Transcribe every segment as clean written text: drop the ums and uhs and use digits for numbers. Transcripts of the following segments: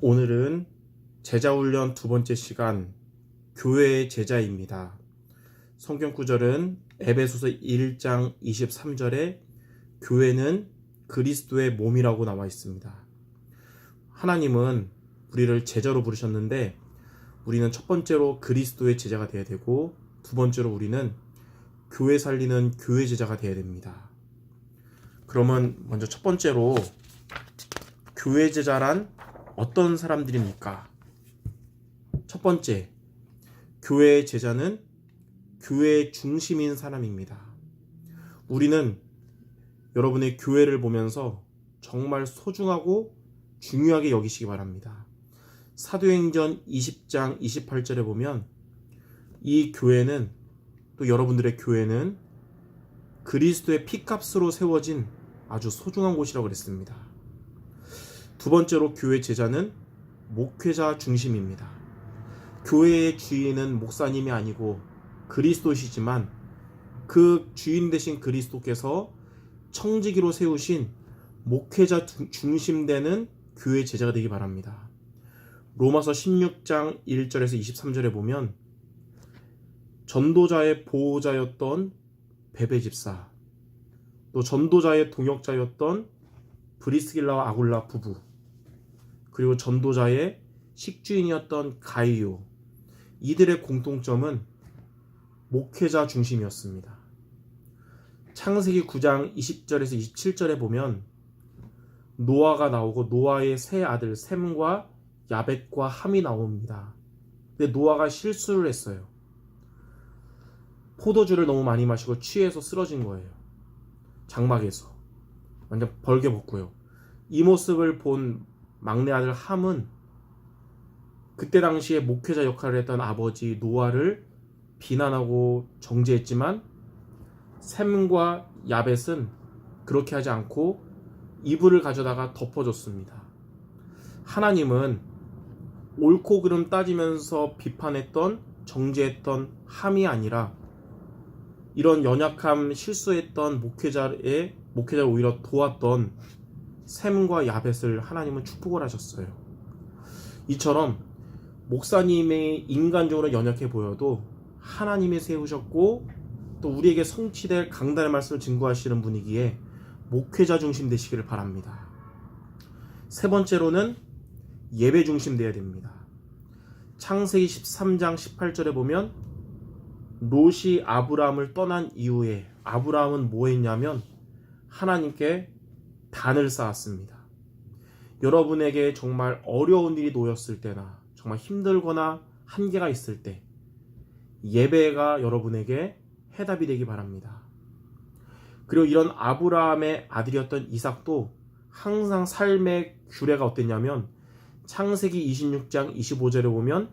오늘은 제자훈련 두 번째 시간 교회의 제자입니다. 성경 구절은 에베소서 1장 23절에 교회는 그리스도의 몸이라고 나와 있습니다. 하나님은 우리를 제자로 부르셨는데 우리는 첫 번째로 그리스도의 제자가 되어야 되고 두 번째로 우리는 교회 살리는 교회 제자가 되어야 됩니다. 그러면 먼저 첫 번째로 교회 제자란 어떤 사람들입니까? 첫 번째, 교회의 제자는 교회의 중심인 사람입니다. 우리는 여러분의 교회를 보면서 정말 소중하고 중요하게 여기시기 바랍니다. 사도행전 20장 28절에 보면 이 교회는 또 여러분들의 교회는 그리스도의 피값으로 세워진 아주 소중한 곳이라고 그랬습니다. 두 번째로 교회 제자는 목회자 중심입니다. 교회의 주인은 목사님이 아니고 그리스도시지만 그 주인 되신 그리스도께서 청지기로 세우신 목회자 중심되는 교회 제자가 되기 바랍니다. 로마서 16장 1절에서 23절에 보면 전도자의 보호자였던 베베 집사, 또 전도자의 동역자였던 브리스길라와 아굴라 부부, 그리고 전도자의 식주인이었던 가이오, 이들의 공통점은 목회자 중심이었습니다. 창세기 9장 20절에서 27절에 보면 노아가 나오고 노아의 세 아들 셈과 야벳과 함이 나옵니다. 근데 노아가 실수를 했어요. 포도주를 너무 많이 마시고 취해서 쓰러진 거예요. 장막에서 완전 벌게벗고요. 이 모습을 본 막내 아들 함은 그때 당시에 목회자 역할을 했던 아버지 노아를 비난하고 정죄했지만 셈과 야벳은 그렇게 하지 않고 이불을 가져다가 덮어줬습니다. 하나님은 옳고 그름 따지면서 비판했던 정죄했던 함이 아니라 이런 연약함 실수했던 목회자를 오히려 도왔던 셈과 야벳을 하나님은 축복을 하셨어요. 이처럼 목사님의 인간적으로 연약해 보여도 하나님이 세우셨고 또 우리에게 성취될 강단의 말씀을 증거하시는 분이기에 목회자 중심 되시기를 바랍니다. 세 번째로는 예배 중심 되어야 됩니다. 창세기 13장 18절에 보면 롯이 아브라함을 떠난 이후에 아브라함은 뭐 했냐면 하나님께 단을 쌓았습니다. 여러분에게 정말 어려운 일이 놓였을 때나 정말 힘들거나 한계가 있을 때 예배가 여러분에게 해답이 되기 바랍니다. 그리고 이런 아브라함의 아들이었던 이삭도 항상 삶의 규례가 어땠냐면 창세기 26장 25절에 보면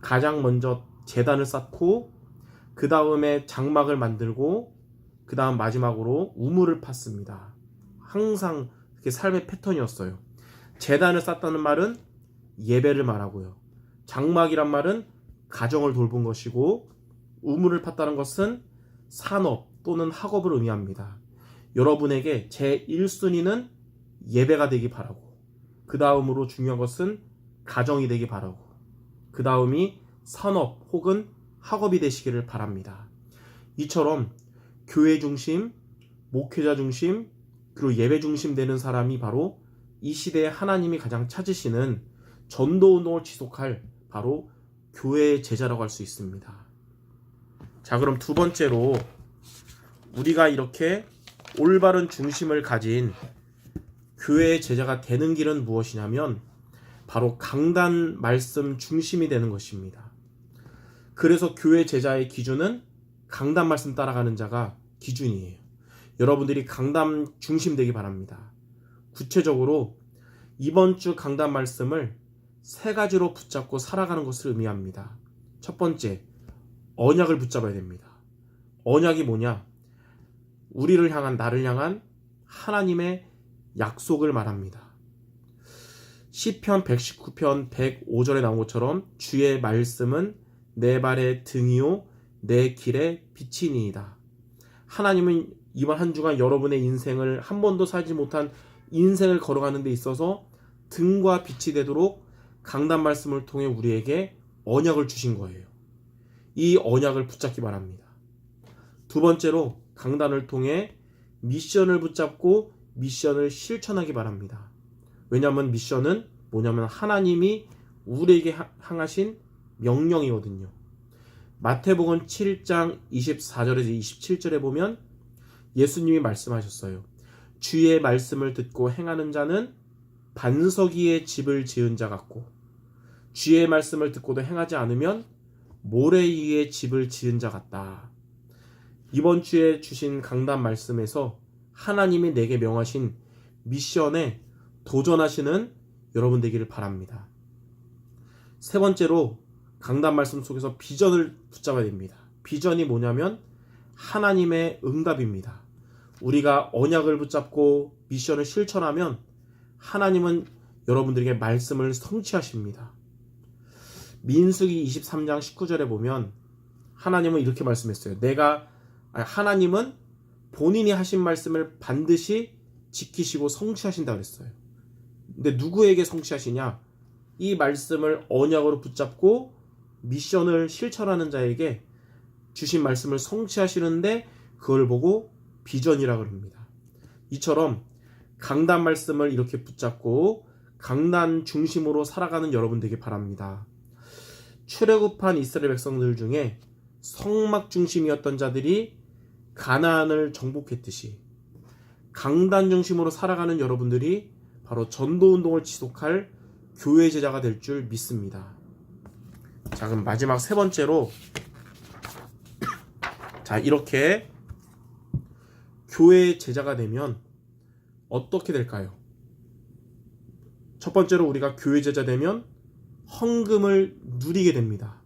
가장 먼저 제단을 쌓고 그 다음에 장막을 만들고 그 다음 마지막으로 우물을 팠습니다. 항상 그게 삶의 패턴이었어요. 제단을 쌓다는 말은 예배를 말하고요. 장막이란 말은 가정을 돌본 것이고 우물을 팠다는 것은 산업 또는 학업을 의미합니다. 여러분에게 제1순위는 예배가 되기 바라고 그 다음으로 중요한 것은 가정이 되기 바라고 그 다음이 산업 혹은 학업이 되시기를 바랍니다. 이처럼 교회 중심, 목회자 중심, 그리고 예배 중심 되는 사람이 바로 이 시대에 하나님이 가장 찾으시는 전도운동을 지속할 바로 교회의 제자라고 할 수 있습니다. 자, 그럼 두 번째로 우리가 이렇게 올바른 중심을 가진 교회의 제자가 되는 길은 무엇이냐면 바로 강단 말씀 중심이 되는 것입니다. 그래서 교회 제자의 기준은 강단 말씀 따라가는 자가 기준이에요. 여러분들이 강단 중심 되기 바랍니다. 구체적으로 이번 주 강단 말씀을 세 가지로 붙잡고 살아가는 것을 의미합니다. 첫 번째, 언약을 붙잡아야 됩니다. 언약이 뭐냐? 우리를 향한, 나를 향한 하나님의 약속을 말합니다. 시편 119편 105절에 나온 것처럼 주의 말씀은 내 발의 등이요 내 길의 빛이니이다. 하나님은 이번 한 주간 여러분의 인생을 한 번도 살지 못한 인생을 걸어가는 데 있어서 등과 빛이 되도록 강단 말씀을 통해 우리에게 언약을 주신 거예요. 이 언약을 붙잡기 바랍니다. 두 번째로 강단을 통해 미션을 붙잡고 미션을 실천하기 바랍니다. 왜냐하면 미션은 뭐냐면 하나님이 우리에게 향하신 명령이거든요. 마태복음 7장 24절에서 27절에 보면 예수님이 말씀하셨어요. 주의 말씀을 듣고 행하는 자는 반석 위에 집을 지은 자 같고 주의 말씀을 듣고도 행하지 않으면 모래 위에 집을 지은 자 같다. 이번 주에 주신 강단 말씀에서 하나님이 내게 명하신 미션에 도전하시는 여러분 되기를 바랍니다. 세 번째로 강단 말씀 속에서 비전을 붙잡아야 됩니다. 비전이 뭐냐면 하나님의 응답입니다. 우리가 언약을 붙잡고 미션을 실천하면 하나님은 여러분들에게 말씀을 성취하십니다. 민수기 23장 19절에 보면 하나님은 이렇게 말씀했어요. 하나님은 본인이 하신 말씀을 반드시 지키시고 성취하신다 그랬어요. 근데 누구에게 성취하시냐? 이 말씀을 언약으로 붙잡고 미션을 실천하는 자에게 주신 말씀을 성취하시는데 그걸 보고 비전이라고 합니다. 이처럼 강단 말씀을 이렇게 붙잡고 강단 중심으로 살아가는 여러분 되길 바랍니다. 출애굽한 이스라엘 백성들 중에 성막 중심이었던 자들이 가나안을 정복했듯이 강단 중심으로 살아가는 여러분들이 바로 전도운동을 지속할 교회 제자가 될 줄 믿습니다. 자, 그럼 마지막 세 번째로 자, 이렇게 교회 제자가 되면 어떻게 될까요? 첫 번째로 우리가 교회 제자 되면 헌금을 누리게 됩니다.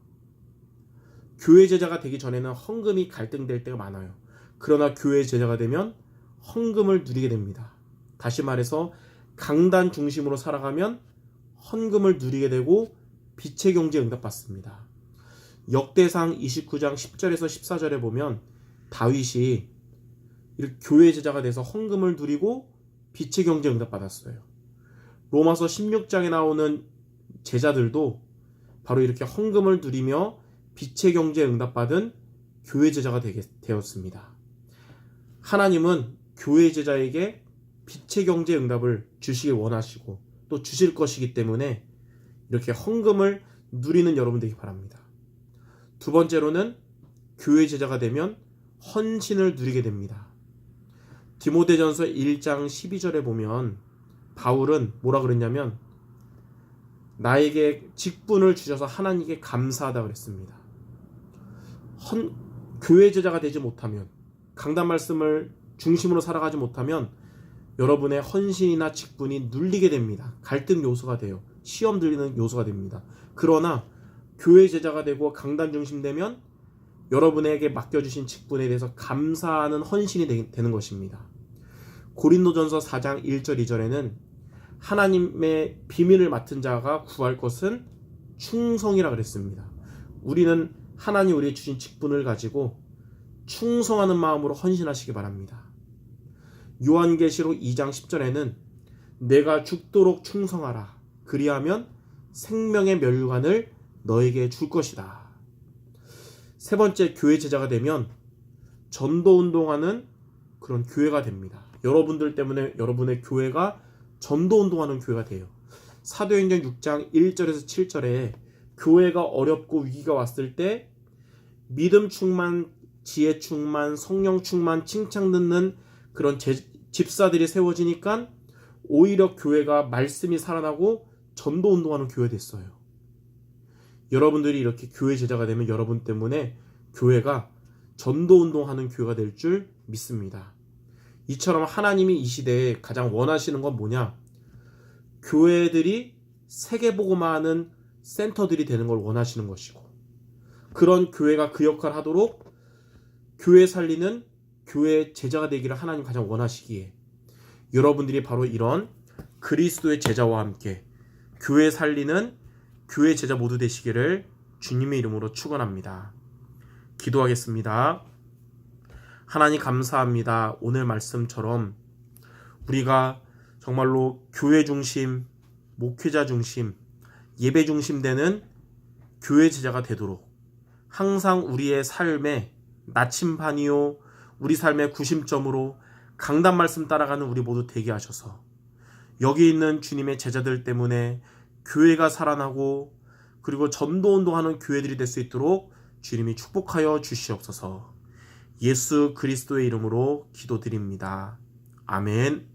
교회 제자가 되기 전에는 헌금이 갈등될 때가 많아요. 그러나 교회 제자가 되면 헌금을 누리게 됩니다. 다시 말해서 강단 중심으로 살아가면 헌금을 누리게 되고 빛의 경제에 응답받습니다. 역대상 29장 10절에서 14절에 보면 다윗이 이렇게 교회 제자가 돼서 헌금을 누리고 빛의 경제에 응답받았어요. 로마서 16장에 나오는 제자들도 바로 이렇게 헌금을 누리며 빛의 경제에 응답받은 교회 제자가 되었습니다. 하나님은 교회 제자에게 빛의 경제의 응답을 주시길 원하시고 또 주실 것이기 때문에 이렇게 헌금을 누리는 여러분 되기 바랍니다. 두 번째로는 교회 제자가 되면 헌신을 누리게 됩니다. 디모데전서 1장 12절에 보면 바울은 뭐라 그랬냐면 나에게 직분을 주셔서 하나님께 감사하다 그랬습니다. 교회 제자가 되지 못하면 강단 말씀을 중심으로 살아가지 못하면 여러분의 헌신이나 직분이 눌리게 됩니다. 갈등 요소가 돼요. 시험 들리는 요소가 됩니다. 그러나 교회 제자가 되고 강단 중심 되면 여러분에게 맡겨주신 직분에 대해서 감사하는 헌신이 되는 것입니다. 고린도전서 4장 1절 2절에는 하나님의 비밀을 맡은 자가 구할 것은 충성이라 그랬습니다. 우리는 하나님 우리에게 주신 직분을 가지고 충성하는 마음으로 헌신하시기 바랍니다. 요한계시록 2장 10절에는 내가 죽도록 충성하라. 그리하면 생명의 멸류관을 너에게 줄 것이다. 세 번째, 교회 제자가 되면 전도운동하는 그런 교회가 됩니다. 여러분들 때문에 여러분의 교회가 전도운동하는 교회가 돼요. 사도행전 6장 1절에서 7절에 교회가 어렵고 위기가 왔을 때 믿음 충만, 지혜 충만, 성령 충만, 칭찬 듣는 그런 집사들이 세워지니까 오히려 교회가 말씀이 살아나고 전도운동하는 교회 됐어요. 여러분들이 이렇게 교회 제자가 되면 여러분 때문에 교회가 전도운동하는 교회가 될 줄 믿습니다. 이처럼 하나님이 이 시대에 가장 원하시는 건 뭐냐? 교회들이 세계복음화하는 센터들이 되는 걸 원하시는 것이고 그런 교회가 그 역할을 하도록 교회 살리는 교회 제자가 되기를 하나님 가장 원하시기에 여러분들이 바로 이런 그리스도의 제자와 함께 교회 살리는 교회 제자 모두 되시기를 주님의 이름으로 축원합니다. 기도하겠습니다. 하나님 감사합니다. 오늘 말씀처럼 우리가 정말로 교회 중심, 목회자 중심, 예배 중심되는 교회 제자가 되도록 항상 우리의 삶의 나침반이요 우리 삶의 구심점으로 강단 말씀 따라가는 우리 모두 되게 하셔서 여기 있는 주님의 제자들 때문에 교회가 살아나고 그리고 전도운동하는 교회들이 될 수 있도록 주님이 축복하여 주시옵소서. 예수 그리스도의 이름으로 기도드립니다. 아멘.